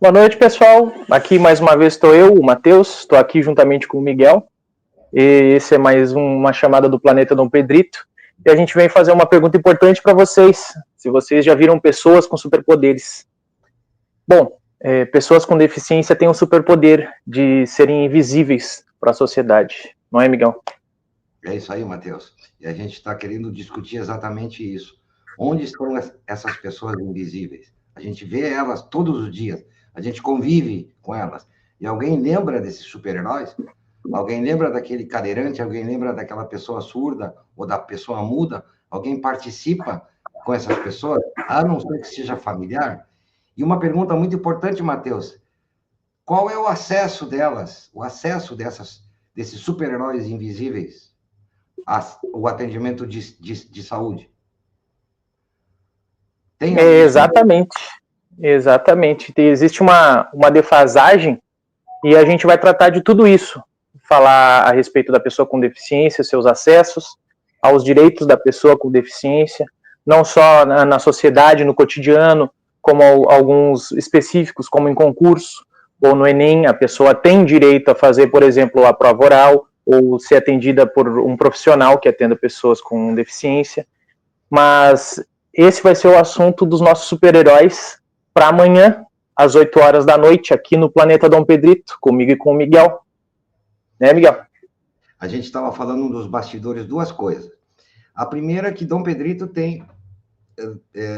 Boa noite, pessoal. Aqui mais uma vez estou eu, o Matheus, estou aqui juntamente com o Miguel. E esse é mais uma chamada do Planeta Dom Pedrito. E a gente vem fazer uma pergunta importante para vocês, se vocês já viram pessoas com superpoderes. Bom, pessoas com deficiência têm o superpoder de serem invisíveis para a sociedade, não é, Miguel? É isso aí, Matheus. E a gente está querendo discutir exatamente isso. Onde estão essas pessoas invisíveis? A gente vê elas todos os dias, a gente convive com elas. E alguém lembra desses super-heróis? Alguém lembra daquele cadeirante? Alguém lembra daquela pessoa surda ou da pessoa muda? Alguém participa com essas pessoas, a não ser que seja familiar? E uma pergunta muito importante, Matheus: qual é o acesso delas, o acesso desses super-heróis invisíveis o atendimento de saúde? Exatamente. Existe uma defasagem e a gente vai tratar de tudo isso. Falar a respeito da pessoa com deficiência, seus acessos aos direitos da pessoa com deficiência, não só na sociedade, no cotidiano, como alguns específicos, como em concurso ou no Enem, a pessoa tem direito a fazer, por exemplo, a prova oral, ou ser atendida por um profissional que atenda pessoas com deficiência. Mas esse vai ser o assunto dos nossos super-heróis para amanhã, às 8 horas da noite, aqui no Planeta Dom Pedrito, comigo e com o Miguel. Né, Miguel? A gente estava falando dos bastidores, duas coisas. A primeira é que Dom Pedrito tem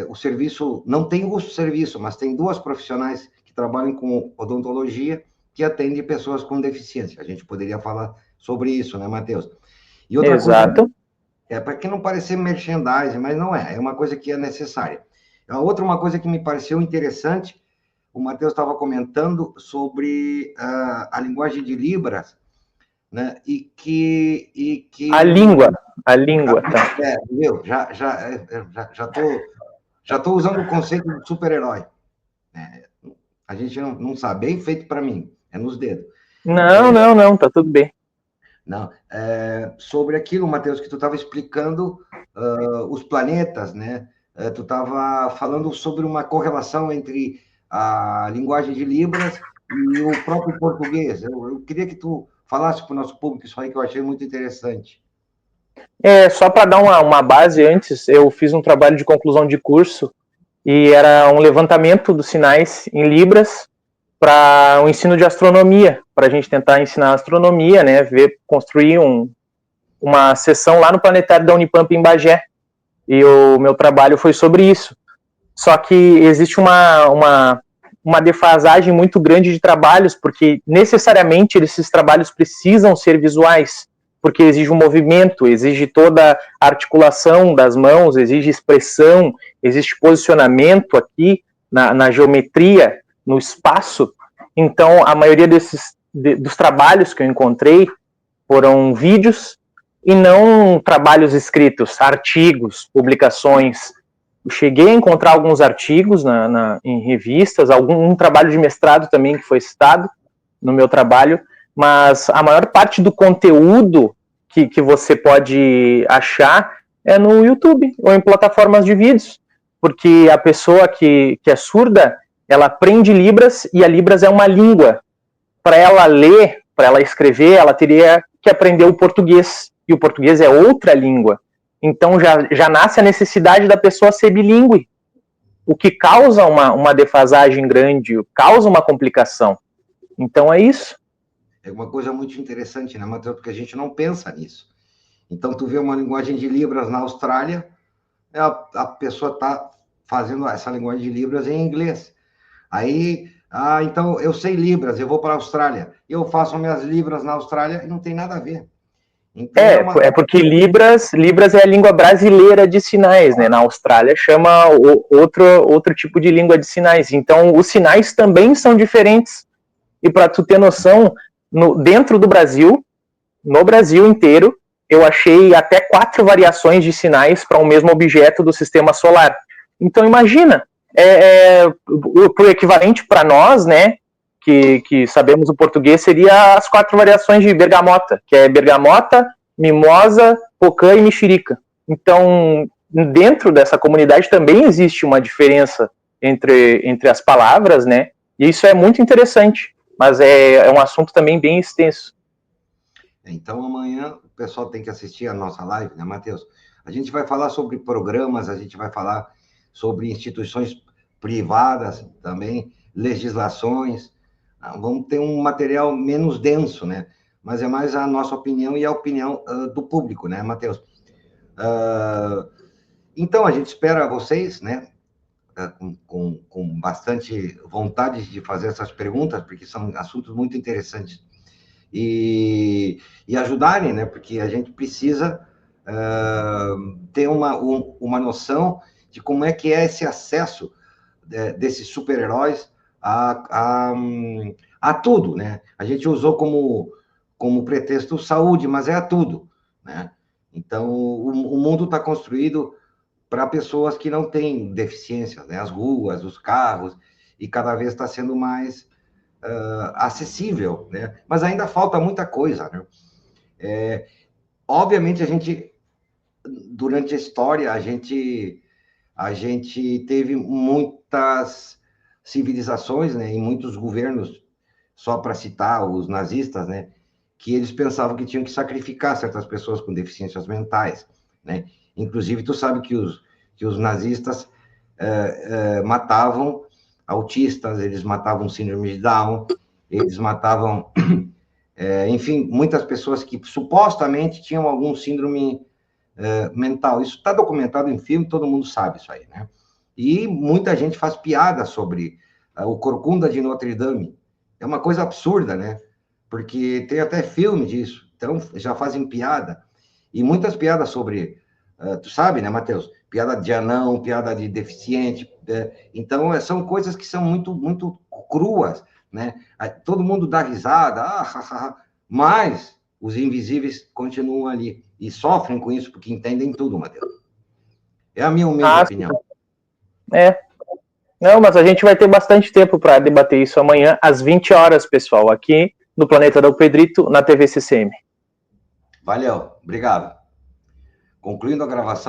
o serviço, não tem o serviço, mas tem duas profissionais que trabalham com odontologia que atendem pessoas com deficiência. A gente poderia falar sobre isso, né, Matheus? E outra Exato. coisa, para que não parecer merchandising, mas não é uma coisa que é necessária. Uma coisa que me pareceu interessante, o Matheus estava comentando sobre a linguagem de Libras, né? E que a língua, tá? Já tô usando o conceito de super-herói. A gente não sabe, bem feito para mim, é nos dedos. Não, tá tudo bem. Não, sobre aquilo, Matheus, que tu estava explicando os planetas, né? Tu estava falando sobre uma correlação entre a linguagem de Libras e o próprio português. Eu queria que tu falasse para o nosso público isso aí, que eu achei muito interessante. Só para dar uma base antes, eu fiz um trabalho de conclusão de curso e era um levantamento dos sinais em Libras para o ensino de astronomia, para a gente tentar ensinar astronomia, né, construir uma sessão lá no planetário da Unipamp em Bagé. E o meu trabalho foi sobre isso. Só que existe uma defasagem muito grande de trabalhos, porque necessariamente esses trabalhos precisam ser visuais, porque exige um movimento, exige toda a articulação das mãos, exige expressão, existe posicionamento aqui na geometria, no espaço. Então, a maioria dos trabalhos que eu encontrei foram vídeos e não trabalhos escritos, artigos, publicações. Eu cheguei a encontrar alguns artigos em revistas, um trabalho de mestrado também que foi citado no meu trabalho, mas a maior parte do conteúdo que você pode achar é no YouTube ou em plataformas de vídeos, porque a pessoa que é surda, ela aprende Libras e a Libras é uma língua. Para ela ler, para ela escrever, ela teria que aprender o português, e o português é outra língua. Então já nasce a necessidade da pessoa ser bilíngue, o que causa uma defasagem grande, causa uma complicação. Então é isso. É uma coisa muito interessante, né, Matheus? Porque a gente não pensa nisso. Então, tu vê uma linguagem de Libras na Austrália, a pessoa está fazendo essa linguagem de Libras em inglês. Aí, então eu sei Libras, eu vou para a Austrália, eu faço minhas Libras na Austrália e não tem nada a ver. Então, é porque Libras é a língua brasileira de sinais, né? Na Austrália chama outro tipo de língua de sinais. Então, os sinais também são diferentes. E para tu ter noção, dentro do Brasil, no Brasil inteiro, eu achei até 4 variações de sinais para um mesmo objeto do sistema solar. Então, imagina, o equivalente para nós, né? Que sabemos o português, seria as 4 variações de bergamota, que é bergamota, mimosa, pocã e mexerica. Então, dentro dessa comunidade também existe uma diferença entre as palavras, né? E isso é muito interessante, mas é um assunto também bem extenso. Então, amanhã o pessoal tem que assistir a nossa live, né, Matheus? A gente vai falar sobre programas, a gente vai falar sobre instituições privadas também, legislações. Vamos ter um material menos denso, né? Mas é mais a nossa opinião e a opinião do público, né, Matheus? Então, a gente espera vocês, né, com bastante vontade de fazer essas perguntas, porque são assuntos muito interessantes. E ajudarem, né? Porque a gente precisa ter uma noção de como é que é esse acesso desses super-heróis a tudo, né? A gente usou como pretexto saúde, mas é a tudo, né? Então, o mundo está construído para pessoas que não têm deficiências, né? As ruas, os carros, e cada vez está sendo mais acessível, né? Mas ainda falta muita coisa, né? Obviamente, durante a história, a gente teve muitas civilizações, né? E muitos governos, só para citar os nazistas, né? Que eles pensavam que tinham que sacrificar certas pessoas com deficiências mentais, né? Inclusive, tu sabe que os nazistas matavam autistas, eles matavam síndrome de Down, eles matavam, enfim, muitas pessoas que supostamente tinham algum síndrome mental. Isso está documentado em filme, todo mundo sabe isso aí, né? E muita gente faz piada sobre o Corcunda de Notre Dame. É uma coisa absurda, né? Porque tem até filme disso, então já fazem piada. E muitas piadas sobre, tu sabe, né, Matheus? Piada de anão, piada de deficiente. Então, são coisas que são muito, muito cruas, né? Todo mundo dá risada, mas os invisíveis continuam ali e sofrem com isso porque entendem tudo, Matheus. É a minha humilde opinião. Não, mas a gente vai ter bastante tempo para debater isso amanhã, às 20 horas, pessoal, aqui no Planeta do Pedrito, na TV CCM. Valeu, obrigado. Concluindo a gravação.